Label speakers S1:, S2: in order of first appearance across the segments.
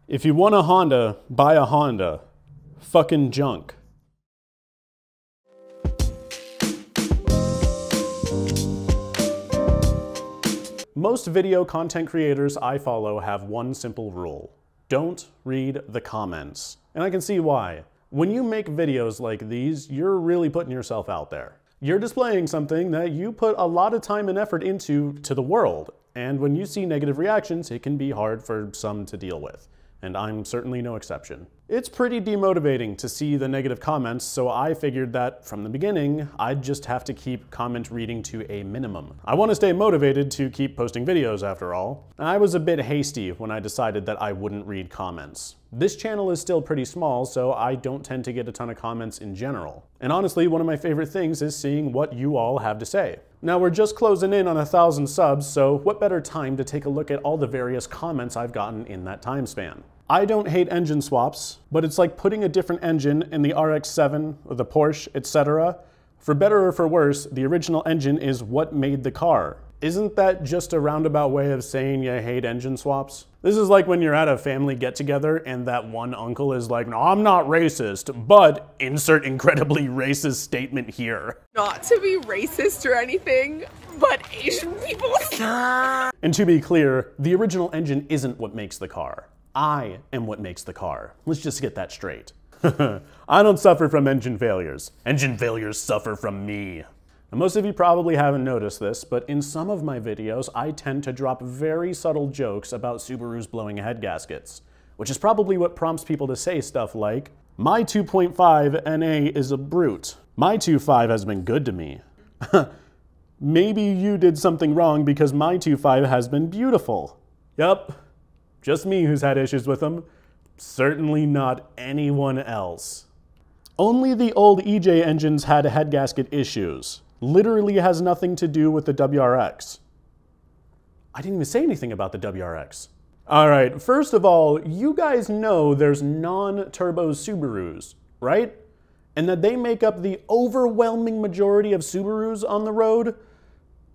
S1: If you want a Honda, buy a Honda. Fucking junk. Most video content creators I follow have one simple rule. Don't read the comments. And I can see why. When you make videos like these, you're really putting yourself out there. You're displaying something that you put a lot of time and effort into to the world. And when you see negative reactions, it can be hard for some to deal with. And I'm certainly no exception. It's pretty demotivating to see the negative comments, so I figured that from the beginning, I'd just have to keep comment reading to a minimum. I want to stay motivated to keep posting videos after all. I was a bit hasty when I decided that I wouldn't read comments. This channel is still pretty small, so I don't tend to get a ton of comments in general. And honestly, one of my favorite things is seeing what you all have to say. Now we're just closing in on 1,000 subs, so what better time to take a look at all the various comments I've gotten in that time span. I don't hate engine swaps, but it's like putting a different engine in the RX-7 or the Porsche, etc. For better or for worse, the original engine is what made the car. Isn't that just a roundabout way of saying you hate engine swaps? This is like when you're at a family get-together and that one uncle is like, "No, I'm not racist, but insert incredibly racist statement here."
S2: Not to be racist or anything, but Asian people.
S1: And to be clear, the original engine isn't what makes the car. I am what makes the car. Let's just get that straight. I don't suffer from engine failures. Engine failures suffer from me. Now, most of you probably haven't noticed this, but in some of my videos, I tend to drop very subtle jokes about Subarus blowing head gaskets, which is probably what prompts people to say stuff like, "My 2.5 NA is a brute. My 2.5 has been good to me." Maybe you did something wrong because my 2.5 has been beautiful. Yup. Just me who's had issues with them. Certainly not anyone else. Only the old EJ engines had head gasket issues. Literally has nothing to do with the WRX. I didn't even say anything about the WRX. Alright, first of all, you guys know there's non-turbo Subarus, right? And that they make up the overwhelming majority of Subarus on the road.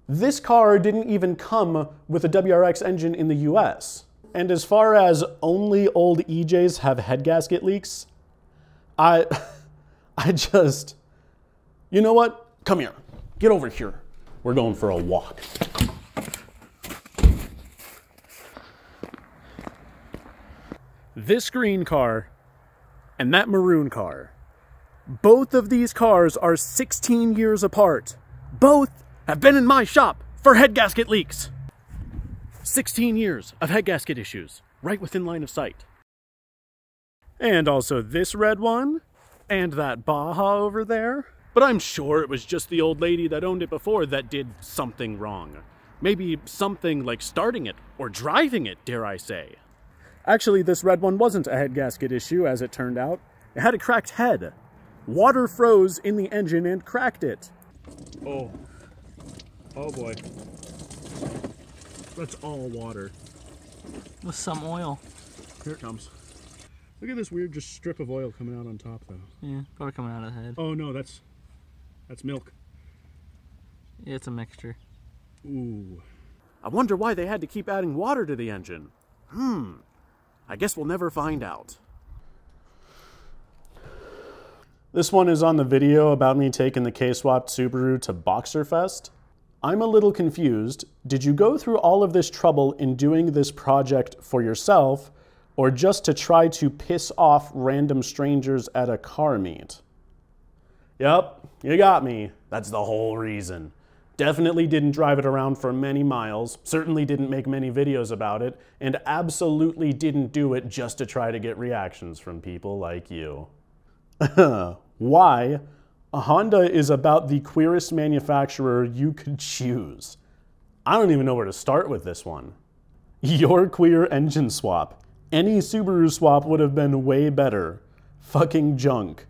S1: This car didn't even come with a WRX engine in the US. And as far as only old EJs have head gasket leaks, I just, you know what? Come here, get over here. We're going for a walk. This green car and that maroon car, both of these cars are 16 years apart. Both have been in my shop for head gasket leaks. 16 years of head gasket issues, right within line of sight. And also this red one, and that Baja over there. But I'm sure it was just the old lady that owned it before that did something wrong. Maybe something like starting it, or driving it, dare I say. Actually, this red one wasn't a head gasket issue, as it turned out. It had a cracked head. Water froze in the engine and cracked it. Oh. Oh boy. That's all water.
S3: With some oil.
S1: Here it comes. Look at this weird just strip of oil coming out on top though.
S3: Yeah, probably coming out of the head.
S1: Oh no, that's milk.
S3: Yeah, it's a mixture.
S1: Ooh. I wonder why they had to keep adding water to the engine. I guess we'll never find out. This one is on the video about me taking the K-swapped Subaru to Boxerfest. I'm a little confused. Did you go through all of this trouble in doing this project for yourself, or just to try to piss off random strangers at a car meet? Yep, you got me. That's the whole reason. Definitely didn't drive it around for many miles, certainly didn't make many videos about it, and absolutely didn't do it just to try to get reactions from people like you. Why? A Honda is about the queerest manufacturer you could choose. I don't even know where to start with this one. Your queer engine swap. Any Subaru swap would have been way better. Fucking junk.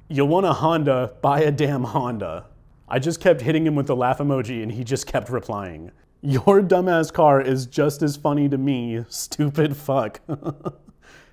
S1: You want a Honda, buy a damn Honda. I just kept hitting him with the laugh emoji and he just kept replying. Your dumbass car is just as funny to me, stupid fuck.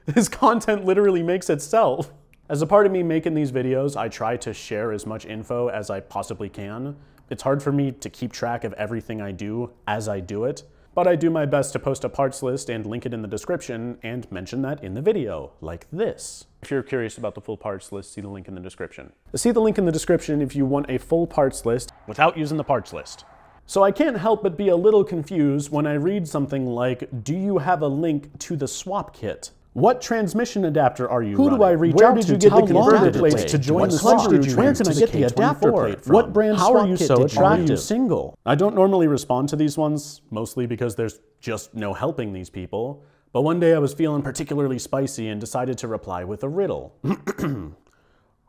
S1: This content literally makes itself. As a part of me making these videos, I try to share as much info as I possibly can. It's hard for me to keep track of everything I do as I do it. but I do my best to post a parts list and link it in the description and mention that in the video, like this. If you're curious about the full parts list, see the link in the description. See the link in the description if you want a full parts list without using the parts list. So I can't help but be a little confused when I read something like, do you have a link to the swap kit? What transmission adapter are you running?
S4: Who do I reach
S1: Where
S4: out
S1: did
S4: to?
S1: you get
S4: How
S1: the
S4: long
S1: converter
S4: did it
S1: plates
S4: take?
S1: to join
S4: What
S1: the
S4: clutch
S1: swap?
S4: did you
S1: Where
S4: use
S1: can I
S4: to
S1: get the
S4: the
S1: adapter
S4: K24?
S1: plate from?
S4: What brand
S1: How are
S4: swap
S1: you
S4: kit
S1: so
S4: did you
S1: attractive?
S4: use?
S1: Single? I don't normally respond to these ones, mostly because there's just no helping these people. But one day I was feeling particularly spicy and decided to reply with a riddle.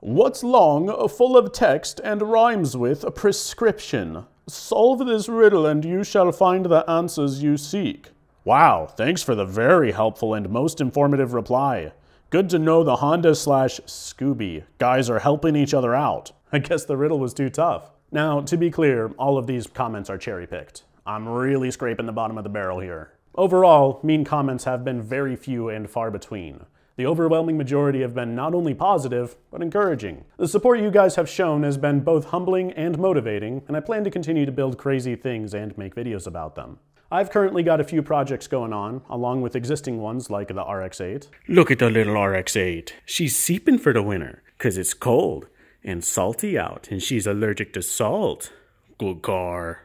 S1: What's long, full of text, and rhymes with a prescription? Solve this riddle and you shall find the answers you seek. Wow, thanks for the very helpful and most informative reply. Good to know the Honda/Scooby guys are helping each other out. I guess the riddle was too tough. Now, to be clear, all of these comments are cherry-picked. I'm really scraping the bottom of the barrel here. Overall, mean comments have been very few and far between. The overwhelming majority have been not only positive, but encouraging. The support you guys have shown has been both humbling and motivating, and I plan to continue to build crazy things and make videos about them. I've currently got a few projects going on, along with existing ones like the RX-8. Look at the little RX-8. She's seeping for the winter, 'cause it's cold and salty out, and she's allergic to salt. Good car.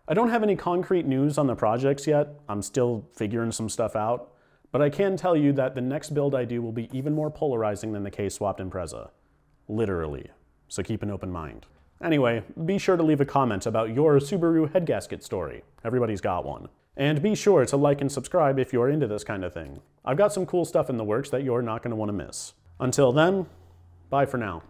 S1: I don't have any concrete news on the projects yet. I'm still figuring some stuff out. But I can tell you that the next build I do will be even more polarizing than the K-swapped Impreza. Literally. So keep an open mind. Anyway, be sure to leave a comment about your Subaru Headgasket story. Everybody's got one. And be sure to like and subscribe if you're into this kind of thing. I've got some cool stuff in the works that you're not going to want to miss. Until then, bye for now.